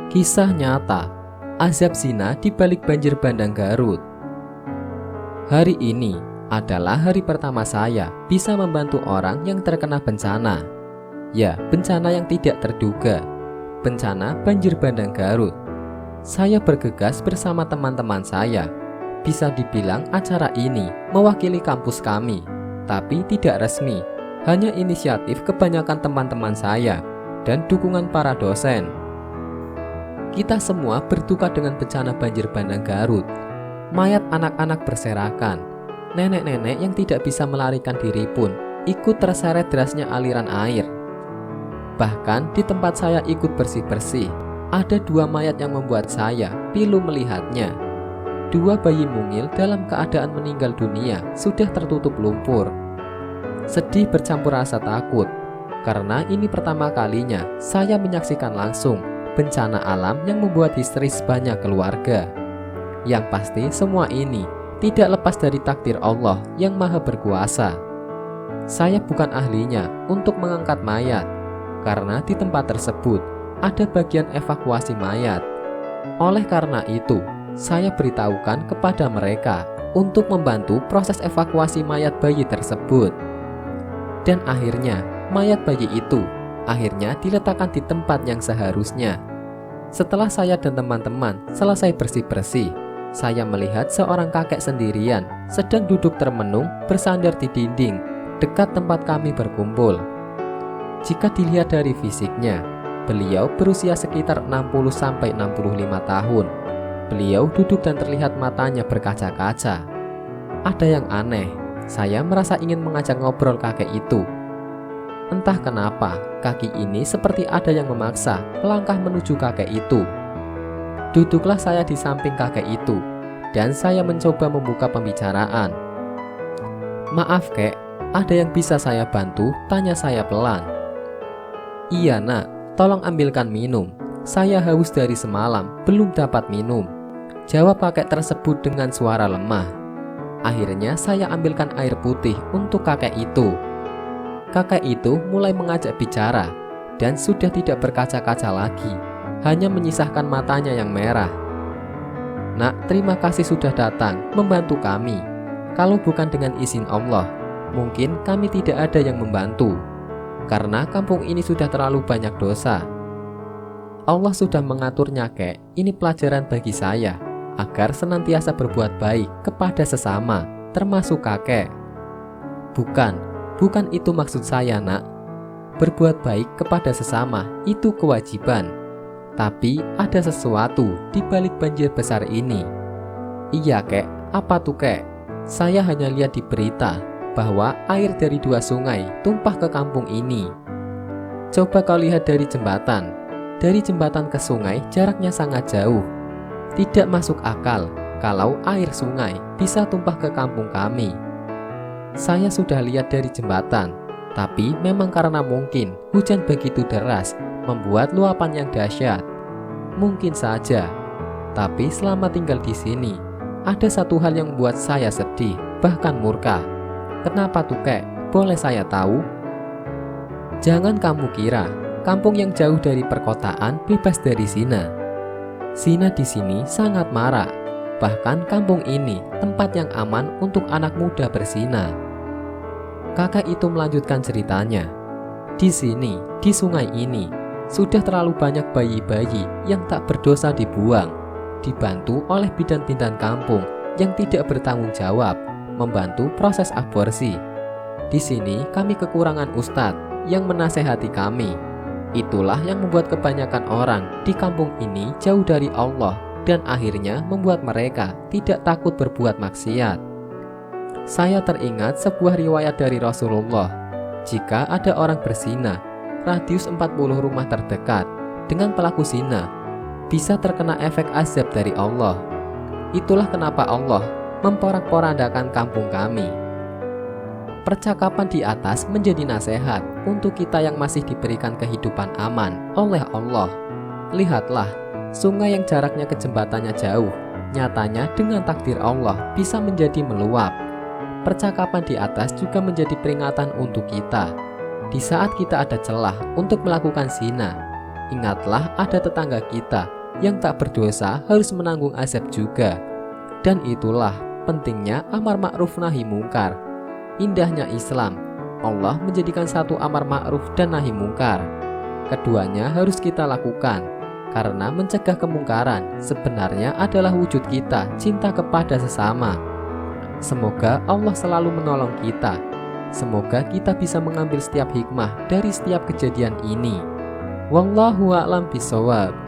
Kisah nyata, azab zina di balik banjir bandang Garut. Hari ini adalah hari pertama saya bisa membantu orang yang terkena bencana. Ya, bencana yang tidak terduga. Bencana banjir bandang Garut. Saya bergegas bersama teman-teman saya. Bisa dibilang acara ini mewakili kampus kami, tapi tidak resmi. Hanya inisiatif kebanyakan teman-teman saya dan dukungan para dosen. Kita semua berduka dengan bencana banjir bandang Garut. Mayat anak-anak berserakan. Nenek-nenek yang tidak bisa melarikan diri pun ikut terseret derasnya aliran air. Bahkan di tempat saya ikut bersih-bersih, ada 2 mayat yang membuat saya pilu melihatnya. 2 bayi mungil dalam keadaan meninggal dunia sudah tertutup lumpur. Sedih bercampur rasa takut, karena ini pertama kalinya saya menyaksikan langsung bencana alam yang membuat histeris banyak keluarga. Yang pasti semua ini tidak lepas dari takdir Allah yang maha berkuasa. Saya bukan ahlinya untuk mengangkat mayat, karena di tempat tersebut ada bagian evakuasi mayat. Oleh karena itu, saya beritahukan kepada mereka untuk membantu proses evakuasi mayat bayi tersebut. Dan akhirnya, mayat bayi itu akhirnya diletakkan di tempat yang seharusnya. Setelah saya dan teman-teman selesai bersih-bersih, saya melihat seorang kakek sendirian sedang duduk termenung bersandar di dinding dekat tempat kami berkumpul. Jika dilihat dari fisiknya, beliau berusia sekitar 60-65 tahun. Beliau duduk dan terlihat matanya berkaca-kaca. Ada yang aneh, saya merasa ingin mengajak ngobrol kakek itu. Entah kenapa, kaki ini seperti ada yang memaksa melangkah menuju kakek itu. Duduklah saya di samping kakek itu, dan saya mencoba membuka pembicaraan. "Maaf kek, ada yang bisa saya bantu?" tanya saya pelan. "Iya nak, tolong ambilkan minum. Saya haus dari semalam, belum dapat minum," jawab kakek tersebut dengan suara lemah. Akhirnya saya ambilkan air putih untuk kakek itu. Kakek itu mulai mengajak bicara dan sudah tidak berkaca-kaca lagi, hanya menyisahkan matanya yang merah. "Nak, terima kasih sudah datang membantu kami. Kalau bukan dengan izin Allah, mungkin kami tidak ada yang membantu. Karena kampung ini sudah terlalu banyak dosa. Allah sudah mengaturnya kek, ini pelajaran bagi saya, agar senantiasa berbuat baik kepada sesama, termasuk kakek." Bukan itu maksud saya nak. Berbuat baik kepada sesama itu kewajiban. Tapi ada sesuatu di balik banjir besar ini. "Iya kek, apa tuh kek?" "Saya hanya lihat di berita bahwa air dari 2 sungai tumpah ke kampung ini. Coba kau lihat dari jembatan. Dari jembatan ke sungai jaraknya sangat jauh. Tidak masuk akal kalau air sungai bisa tumpah ke kampung kami. Saya sudah lihat dari jembatan, tapi memang karena mungkin hujan begitu deras membuat luapan yang dahsyat. Mungkin saja. Tapi selama tinggal di sini, ada satu hal yang membuat saya sedih, bahkan murka." "Kenapa tuh kek? Boleh saya tahu?" "Jangan kamu kira kampung yang jauh dari perkotaan bebas dari zina. Zina di sini sangat marak. Bahkan kampung ini tempat yang aman untuk anak muda berzina." Kakak itu melanjutkan ceritanya. "Di sini, di sungai ini, sudah terlalu banyak bayi-bayi yang tak berdosa dibuang, dibantu oleh bidan-bidan kampung yang tidak bertanggung jawab membantu proses aborsi. Di sini kami kekurangan ustadz yang menasehati kami. Itulah yang membuat kebanyakan orang di kampung ini jauh dari Allah dan akhirnya membuat mereka tidak takut berbuat maksiat." Saya teringat sebuah riwayat dari Rasulullah. Jika ada orang berzina, radius 40 rumah terdekat dengan pelaku zina bisa terkena efek azab dari Allah. Itulah kenapa Allah memporak-porandakan kampung kami. Percakapan di atas menjadi nasihat untuk kita yang masih diberikan kehidupan aman oleh Allah. Lihatlah, sungai yang jaraknya ke jembatannya jauh, nyatanya dengan takdir Allah bisa menjadi meluap. Percakapan di atas juga menjadi peringatan untuk kita. Di saat kita ada celah untuk melakukan zina, ingatlah ada tetangga kita yang tak berdosa harus menanggung azab juga. Dan itulah pentingnya amar ma'ruf nahi mungkar. Indahnya Islam, Allah menjadikan satu amar ma'ruf dan nahi mungkar. Keduanya harus kita lakukan, karena mencegah kemungkaran sebenarnya adalah wujud kita cinta kepada sesama. Semoga Allah selalu menolong kita. Semoga kita bisa mengambil setiap hikmah dari setiap kejadian ini. Wallahu a'lam bishawab.